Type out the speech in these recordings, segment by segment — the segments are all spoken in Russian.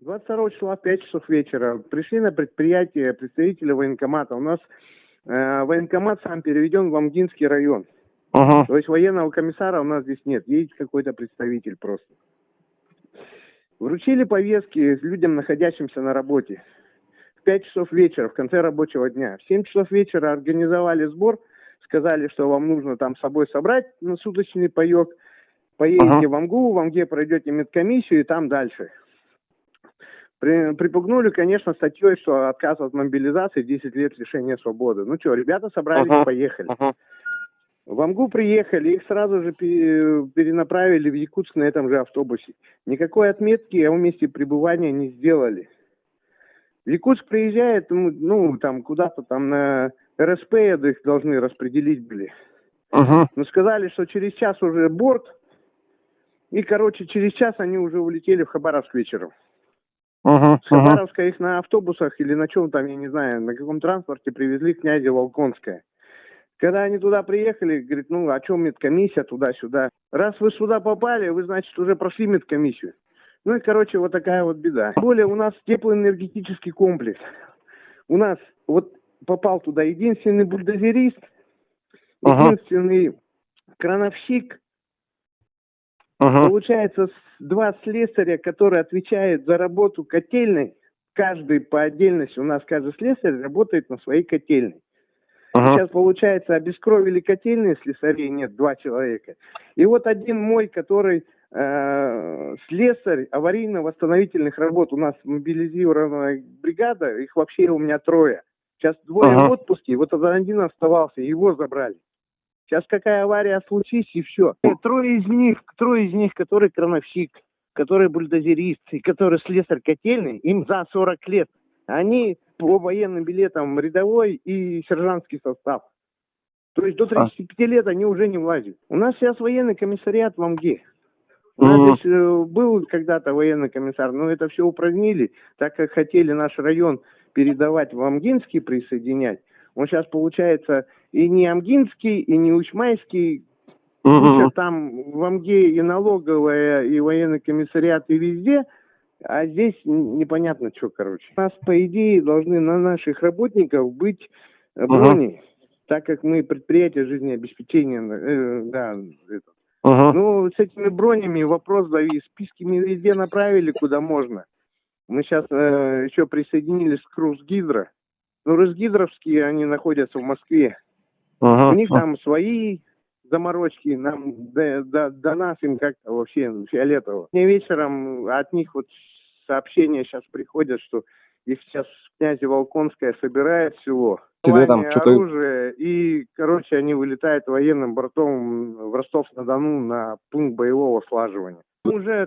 22 числа в 5 часов вечера пришли на предприятие представители военкомата. У нас военкомат сам переведен в Амгинский район. То есть военного комиссара у нас здесь нет. Есть какой-то представитель просто. Вручили повестки людям, находящимся на работе. В 5 часов вечера, в конце рабочего дня. В 7 часов вечера организовали сбор. Сказали, что вам нужно там с собой собрать на суточный паек. Поедете в Амгу, в Амге пройдете медкомиссию и там дальше. Припугнули, конечно, статьей, что отказ от мобилизации, 10 лет лишения свободы. Ну что, ребята собрались и поехали. В Амгу приехали, их сразу же перенаправили в Якутск на этом же автобусе. Никакой отметки о месте пребывания не сделали. В Якутск приезжает, там куда-то там на РСП их должны распределить были. Но сказали, что через час уже борт. И, через час они уже улетели в Хабаровск вечером. С Хабаровска их на автобусах или на чем там, я не знаю, на каком транспорте привезли в Князево-Волконское. Когда они туда приехали, говорит, а что медкомиссия туда-сюда? Раз вы сюда попали, вы, значит, уже прошли медкомиссию. Вот такая вот беда. Тем более у нас теплоэнергетический комплекс. У нас вот попал туда единственный бульдозерист, единственный крановщик. Получается, 2 слесаря, которые отвечают за работу котельной. Каждый по отдельности, у нас каждый слесарь работает на своей котельной. Сейчас, получается, обескровили котельные, слесарей нет, 2 человека. И вот один мой, который слесарь аварийно-восстановительных работ. У нас мобилизированная бригада, их вообще у меня 3. Сейчас 2 в отпуске, вот один оставался, его забрали. Сейчас какая авария случись, и все. 3 из них, который крановщик, который бульдозерист, и который слесарь котельный, им за 40 лет. Они по военным билетам рядовой и сержантский состав. То есть до 35 лет они уже не влазят. У нас сейчас военный комиссариат в Амге. У нас здесь был когда-то военный комиссар, но это все упразднили, так как хотели наш район передавать в Амгинский, присоединять. Он сейчас получается и не Амгинский, и не Учмайский. Там в Амге и налоговая, и военный комиссариат, и везде. А здесь непонятно что, короче. У нас, по идее, должны на наших работников быть брони, так как мы предприятие жизнеобеспечения, с этими бронями вопрос завис. Списки мы везде направили, куда можно. Мы сейчас еще присоединились к Русгидро. Русгидровские, они находятся в Москве. У них там свои заморочки, нам до нас им как-то вообще фиолетово. Мне вечером от них вот сообщения сейчас приходят, что их сейчас Князево-Волконское собирает село, оружие, и, они вылетают военным бортом в Ростов-на-Дону на пункт боевого слаживания.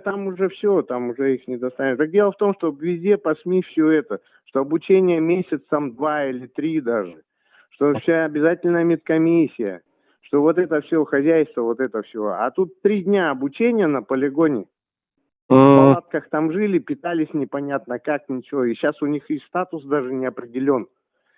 Там уже все, там уже их не достанет. Так дело в том, что везде по СМИ все это, что обучение месяц, 2 или 3 даже, что вся обязательная медкомиссия, что вот это все хозяйство, вот это все. А тут 3 дня обучения на полигоне. В палатках там жили, питались непонятно как, ничего. И сейчас у них и статус даже не определен.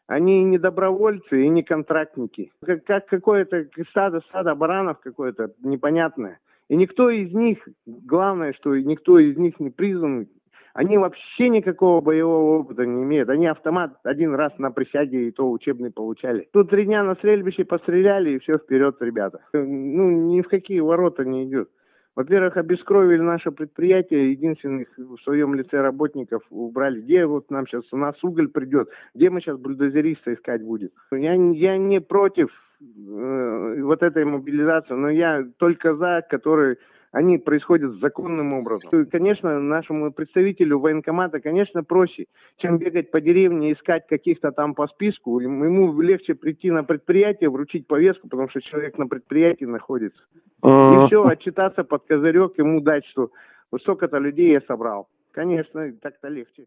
Они и не добровольцы, и не контрактники. Как какое-то стадо баранов какое-то непонятное. И никто из них, главное, что никто из них не призван. Они вообще никакого боевого опыта не имеют. Они автомат 1 раз на присяге, и то учебный получали. Тут 3 дня на стрельбище постреляли, и все, вперед, ребята. Ни в какие ворота не идет. Во-первых, обескровили наше предприятие, единственных в своем лице работников убрали. Где вот нам сейчас, у нас уголь придет, где мы сейчас бульдозериста искать будем? Я не против вот этой мобилизации, но я только за, которые они происходят законным образом. Конечно, нашему представителю военкомата, конечно, проще, чем бегать по деревне, искать каких-то там по списку. Ему легче прийти на предприятие, вручить повестку, потому что человек на предприятии находится. И все, отчитаться под козырек, ему дать, что вот столько-то людей я собрал. Конечно, так-то легче.